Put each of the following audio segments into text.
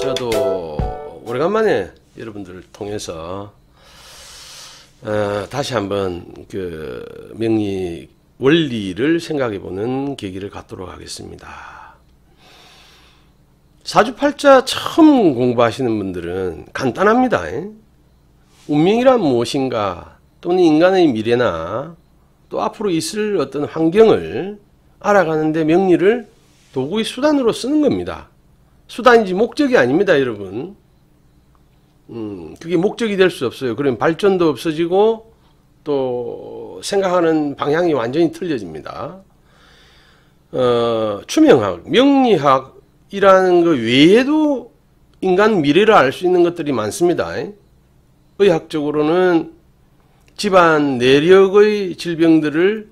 저도 오래간만에 여러분들을 통해서 다시 한번 그 명리 원리를 생각해보는 계기를 갖도록 하겠습니다. 사주팔자 처음 공부하시는 분들은 간단합니다. 운명이란 무엇인가, 또는 인간의 미래나 또 앞으로 있을 어떤 환경을 알아가는데 명리를 도구의 수단으로 쓰는 겁니다. 수단이지 목적이 아닙니다, 여러분. 그게 목적이 될 수 없어요. 그러면 발전도 없어지고 또 생각하는 방향이 완전히 틀려집니다. 추명학, 명리학이라는 것 외에도 인간 미래를 알 수 있는 것들이 많습니다. 의학적으로는 집안 내력의 질병들을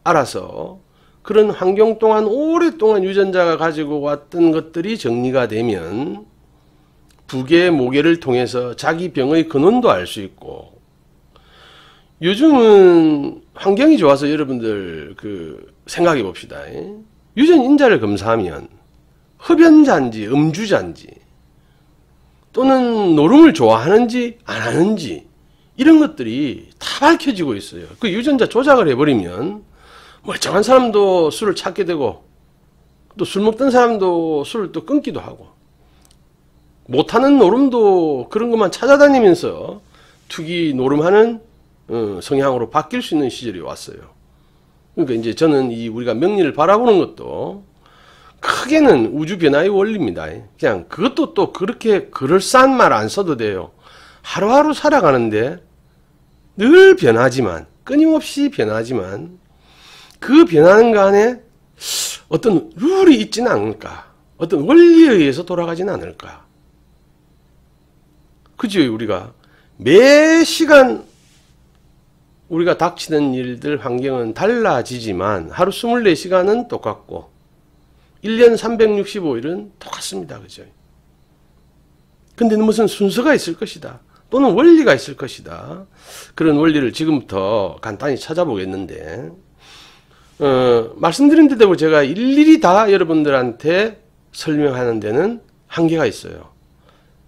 알아서 그런 환경 동안 오랫동안 유전자가 가지고 왔던 것들이 정리가 되면 부계, 모계를 통해서 자기 병의 근원도 알 수 있고, 요즘은 환경이 좋아서 여러분들 생각해 봅시다. 유전 인자를 검사하면 흡연자인지 음주자인지 또는 노름을 좋아하는지 안 하는지 이런 것들이 다 밝혀지고 있어요. 그 유전자 조작을 해버리면 멀쩡한 사람도 술을 찾게 되고 또 술 먹던 사람도 술을 또 끊기도 하고 못하는 노름도 그런 것만 찾아다니면서 투기 노름하는 성향으로 바뀔 수 있는 시절이 왔어요. 그러니까 이제 저는 우리가 명리를 바라보는 것도 크게는 우주 변화의 원리입니다. 그냥 그것도 또 그렇게 그럴싸한 말 안 써도 돼요. 하루하루 살아가는데 늘 변하지만, 끊임없이 변하지만 그 변하는 거 안에 어떤 룰이 있지는 않을까, 어떤 원리에 의해서 돌아가지는 않을까. 그죠? 우리가 매 시간 우리가 닥치는 일들, 환경은 달라지지만 하루 24시간은 똑같고 1년 365일은 똑같습니다. 그죠? 근데 무슨 순서가 있을 것이다, 또는 원리가 있을 것이다. 그런 원리를 지금부터 간단히 찾아보겠는데, 말씀드린 대로 제가 일일이 다 여러분들한테 설명하는 데는 한계가 있어요.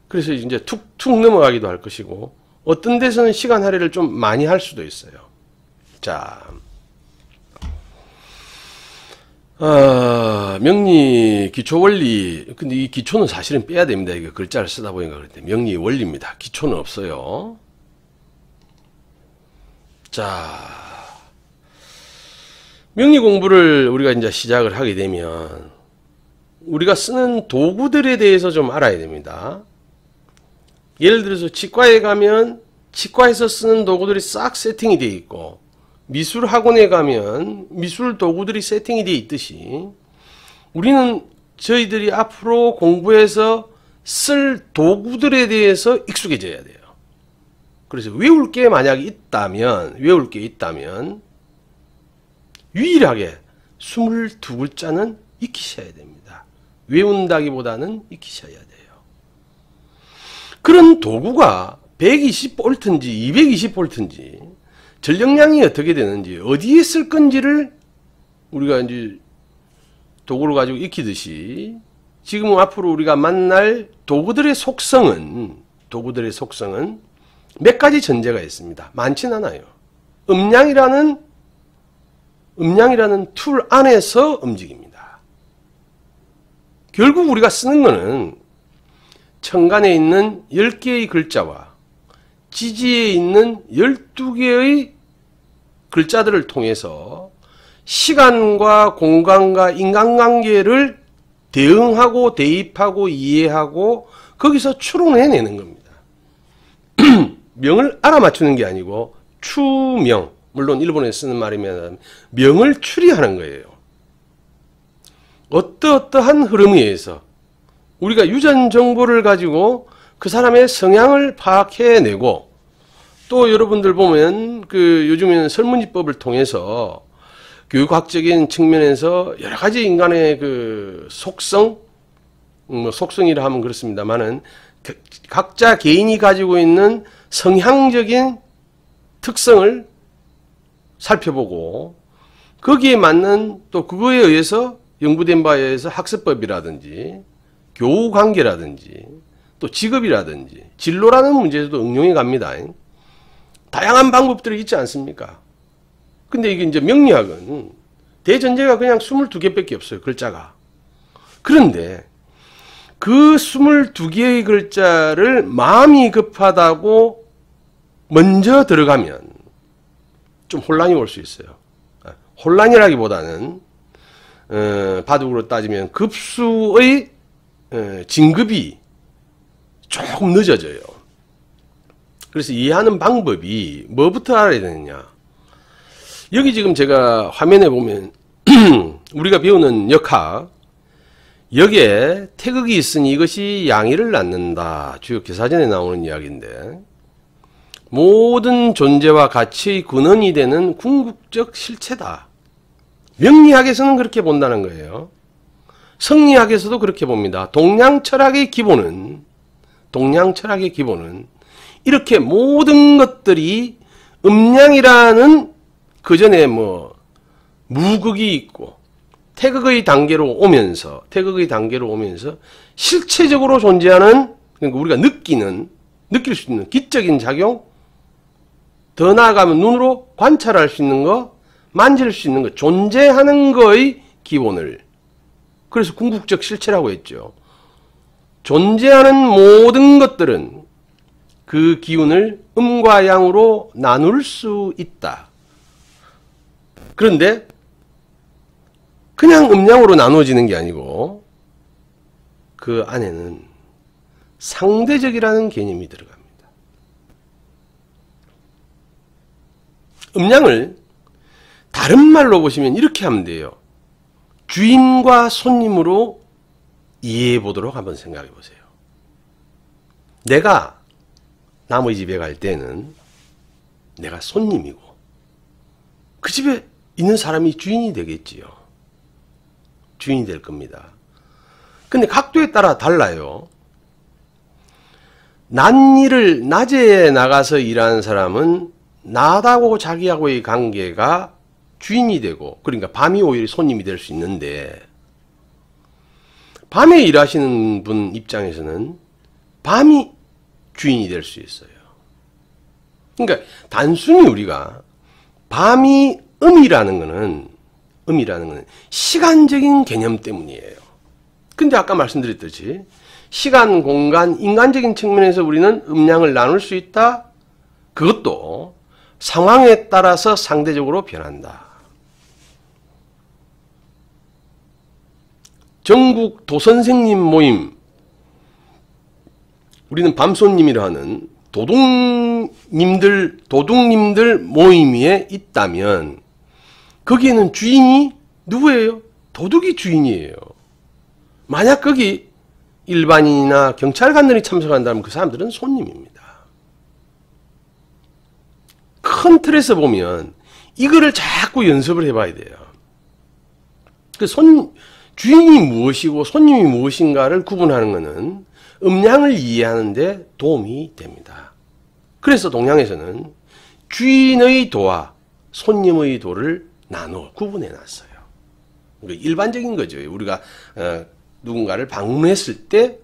그래서 이제 툭툭 넘어가기도 할 것이고, 어떤 데서는 시간 할애를 좀 많이 할 수도 있어요. 자, 명리 기초 원리. 근데 이 기초는 사실은 빼야 됩니다. 이거 글자를 쓰다 보니까 그런데 명리 원리입니다. 기초는 없어요. 자, 명리 공부를 우리가 이제 시작을 하게 되면 우리가 쓰는 도구들에 대해서 좀 알아야 됩니다. 예를 들어서 치과에 가면 치과에서 쓰는 도구들이 싹 세팅이 되어 있고, 미술 학원에 가면 미술 도구들이 세팅이 되어 있듯이 우리는 저희들이 앞으로 공부해서 쓸 도구들에 대해서 익숙해져야 돼요. 그래서 외울 게 만약에 있다면 유일하게 22글자는 익히셔야 됩니다. 외운다기보다는 익히셔야 돼요. 그런 도구가 120V인지 220V인지 전력량이 어떻게 되는지, 어디에 쓸 건지를 우리가 이제 도구를 가지고 익히듯이, 지금 앞으로 우리가 만날 도구들의 속성은 몇 가지 전제가 있습니다. 많진 않아요. 음량이라는 툴 안에서 움직입니다. 결국 우리가 쓰는 거는 천간에 있는 10개의 글자와 지지에 있는 12개의 글자들을 통해서 시간과 공간과 인간관계를 대응하고 대입하고 이해하고 거기서 추론해내는 겁니다. 명을 알아맞추는 게 아니고 추명, 물론 일본에 쓰는 말이면 명을 추리하는 거예요. 어떠한 흐름에 의해서 우리가 유전 정보를 가지고 그 사람의 성향을 파악해내고, 또 여러분들 보면 요즘에는 설문지법을 통해서 교육학적인 측면에서 여러 가지 인간의 속성, 속성이라 하면 그렇습니다만은 각자 개인이 가지고 있는 성향적인 특성을 살펴보고 거기에 맞는 또 그거에 의해서 연구된 바에 의해서 학습법이라든지 교우 관계라든지 또 직업이라든지 진로라는 문제에서도 응용해 갑니다. 다양한 방법들이 있지 않습니까? 근데 이게 이제 명리학은 대전제가 그냥 22개밖에 없어요. 글자가. 그런데 그 22개의 글자를 마음이 급하다고 먼저 들어가면 좀 혼란이 올 수 있어요. 혼란이라기보다는 바둑으로 따지면 급수의 진급이 조금 늦어져요. 그래서 이해하는 방법이 뭐부터 알아야 되느냐. 여기 지금 제가 화면에 보면 우리가 배우는 역학, 여기에 태극이 있으니 이것이 양의를 낳는다. 주역기사전에 나오는 이야기인데, 모든 존재와 가치의 근원이 되는 궁극적 실체다. 명리학에서는 그렇게 본다는 거예요. 성리학에서도 그렇게 봅니다. 동양철학의 기본은 이렇게 모든 것들이 음양이라는 그 전에 무극이 있고 태극의 단계로 오면서 실체적으로 존재하는, 그러니까 우리가 느낄 수 있는 기적인 작용, 더 나아가면 눈으로 관찰할 수 있는 거, 만질 수 있는 거, 존재하는 거의 기본을, 그래서 궁극적 실체라고 했죠. 존재하는 모든 것들은 그 기운을 음과 양으로 나눌 수 있다. 그런데 그냥 음양으로 나누어지는 게 아니고 그 안에는 상대적이라는 개념이 들어갑니다. 음양을 다른 말로 보시면 이렇게 하면 돼요. 주인과 손님으로 이해해 보도록 한번 생각해 보세요. 내가 남의 집에 갈 때는 내가 손님이고 그 집에 있는 사람이 주인이 되겠지요. 주인이 될 겁니다. 근데 각도에 따라 달라요. 낮일을 낮에 나가서 일하는 사람은 나하고 자기하고의 관계가 주인이 되고, 그러니까 밤이 오히려 손님이 될 수 있는데, 밤에 일하시는 분 입장에서는 밤이 주인이 될 수 있어요. 그러니까 단순히 우리가 밤이 음이라는 거는 시간적인 개념 때문이에요. 근데 아까 말씀드렸듯이 시간, 공간, 인간적인 측면에서 우리는 음양을 나눌 수 있다. 그것도 상황에 따라서 상대적으로 변한다. 전국 도선생님 모임, 우리는 밤손님이라 하는 도둑님들 모임에 있다면 거기에는 주인이 누구예요? 도둑이 주인이에요. 만약 거기 일반인이나 경찰관들이 참석한다면 그 사람들은 손님입니다. 큰 틀에서 보면 이거를 자꾸 연습을 해봐야 돼요. 주인이 무엇이고 손님이 무엇인가를 구분하는 것은 음양을 이해하는 데 도움이 됩니다. 그래서 동양에서는 주인의 도와 손님의 도를 나눠 구분해 놨어요. 일반적인 거죠. 우리가 누군가를 방문했을 때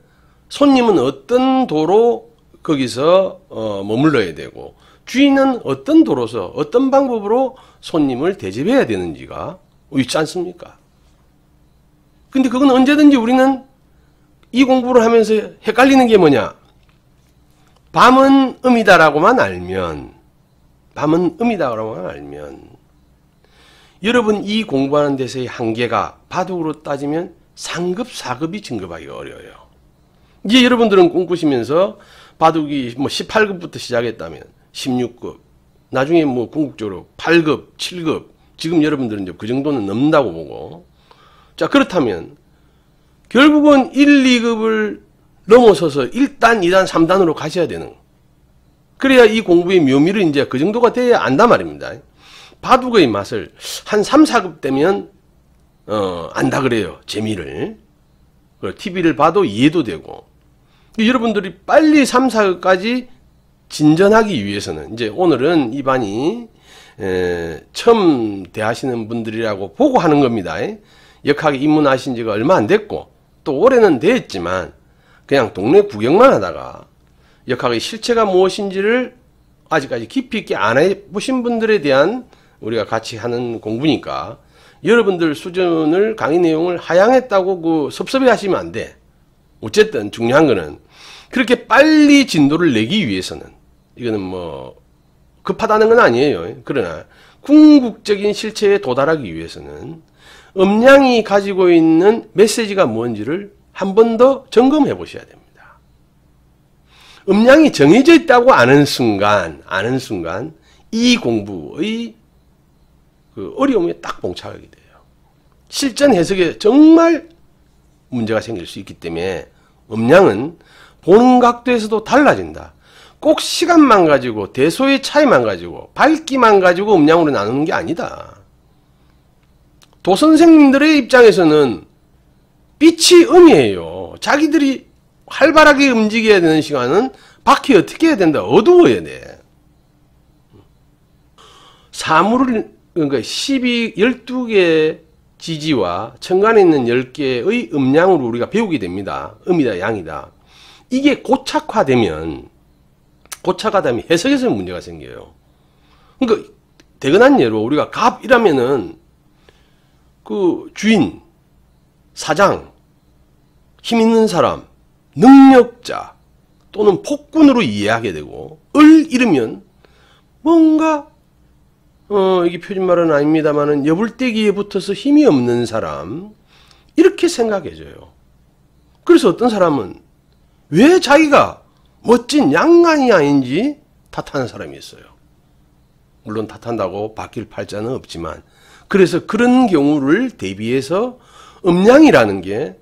손님은 어떤 도로 거기서 머물러야 되고 주인은 어떤 도로서 어떤 방법으로 손님을 대접해야 되는지가 있지 않습니까? 근데 그건 언제든지 우리는 이 공부를 하면서 헷갈리는 게 뭐냐? 밤은 음이다라고만 알면, 여러분 이 공부하는 데서의 한계가 바둑으로 따지면 상급, 4급이 진급하기가 어려워요. 이제 여러분들은 꿈꾸시면서 바둑이 18급부터 시작했다면 16급, 나중에 궁극적으로 8급, 7급, 지금 여러분들은 이제 그 정도는 넘는다고 보고, 자, 그렇다면 결국은 1, 2급을 넘어서서 1단, 2단, 3단으로 가셔야 되는, 그래야 이 공부의 묘미를 이제 그 정도가 돼야 안단 말입니다. 바둑의 맛을 한 3, 4급 되면 안다 그래요. 재미를. TV를 봐도 이해도 되고. 여러분들이 빨리 3, 4급까지 진전하기 위해서는, 이제 오늘은 이 반이 처음 대하시는 분들이라고 보고 하는 겁니다. 역학에 입문하신 지가 얼마 안 됐고 또 올해는 됐지만 그냥 동네 구경만 하다가 역학의 실체가 무엇인지를 아직까지 깊이 있게 안 해보신 분들에 대한 우리가 같이 하는 공부니까 여러분들 수준을 강의 내용을 하향했다고 섭섭해 하시면 안 돼. 어쨌든 중요한 거는 그렇게 빨리 진도를 내기 위해서는 이거는 뭐 급하다는 건 아니에요. 그러나 궁극적인 실체에 도달하기 위해서는 음양이 가지고 있는 메시지가 뭔지를 한 번 더 점검해 보셔야 됩니다. 음양이 정해져 있다고 아는 순간 이 공부의 그 어려움에 딱 봉착하게 돼요. 실전 해석에 정말 문제가 생길 수 있기 때문에 음양은 보는 각도에서도 달라진다. 꼭 시간만 가지고 대소의 차이만 가지고 밝기만 가지고 음양으로 나누는 게 아니다. 도선생님들의 입장에서는 빛이 음이에요. 자기들이 활발하게 움직여야 되는 시간은 밖에 어떻게 해야 된다? 어두워야 돼. 사물을 그러니까 12개 지지와 천간에 있는 10개의 음양으로 우리가 배우게 됩니다. 음이다 양이다. 이게 고착화되면 해석에서 문제가 생겨요. 그러니까 대근한 예로 우리가 갑이라면은 그 주인, 사장, 힘 있는 사람, 능력자 또는 폭군으로 이해하게 되고 을 잃으면 뭔가 이게 표준말은 아닙니다만은 여불대기에 붙어서 힘이 없는 사람 이렇게 생각해져요. 그래서 어떤 사람은 왜 자기가 멋진 양간이 아닌지 탓하는 사람이 있어요. 물론 탓한다고 바뀔 팔자는 없지만 그래서 그런 경우를 대비해서 음양이라는 게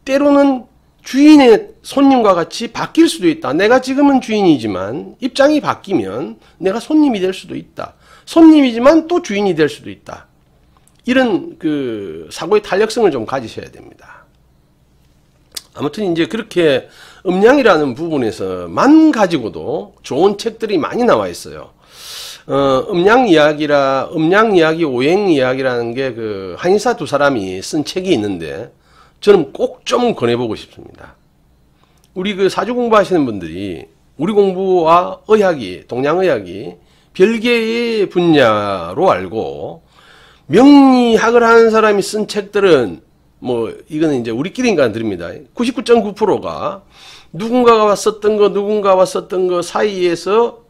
때로는 주인의 손님과 같이 바뀔 수도 있다. 내가 지금은 주인이지만 입장이 바뀌면 내가 손님이 될 수도 있다. 손님이지만 또 주인이 될 수도 있다. 이런 그 사고의 탄력성을 좀 가지셔야 됩니다. 아무튼 이제 그렇게 음양이라는 부분에서만 가지고도 좋은 책들이 많이 나와 있어요. 음양 이야기, 오행 이야기라는 게 그 한의사 두 사람이 쓴 책이 있는데 저는 꼭 좀 권해보고 싶습니다. 우리 그 사주 공부하시는 분들이 우리 공부와 의학이, 동양의학이 별개의 분야로 알고 명리학을 하는 사람이 쓴 책들은 뭐 이거는 이제 우리끼리인가 드립니다. 99.9%가 누군가가 썼던 거 사이에서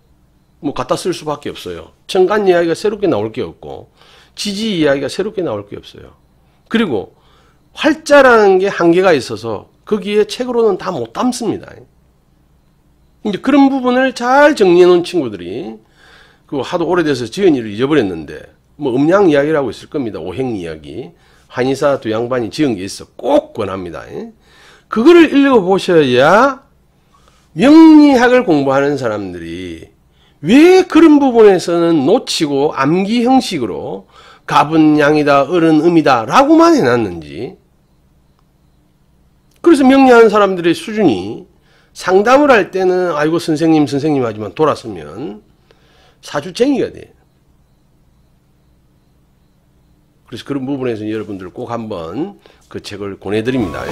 뭐 갖다 쓸 수밖에 없어요. 천간 이야기가 새롭게 나올 게 없고 지지 이야기가 새롭게 나올 게 없어요. 그리고 활자라는 게 한계가 있어서 거기에 책으로는 다 못 담습니다. 이제 그런 부분을 잘 정리해 놓은 친구들이 그 하도 오래돼서 지은 일을 잊어버렸는데 뭐 음양 이야기라고 있을 겁니다. 오행 이야기. 한의사 두 양반이 지은 게 있어. 꼭 권합니다. 그거를 읽어보셔야 명리학을 공부하는 사람들이 왜 그런 부분에서는 놓치고 암기 형식으로 갑은 양이다, 을은 음이다 라고만 해놨는지. 그래서 명리하는 사람들의 수준이 상담을 할 때는 아이고 선생님 하지만 돌아서면 사주쟁이가 돼. 그래서 그런 부분에서 여러분들 꼭 한번 그 책을 권해드립니다.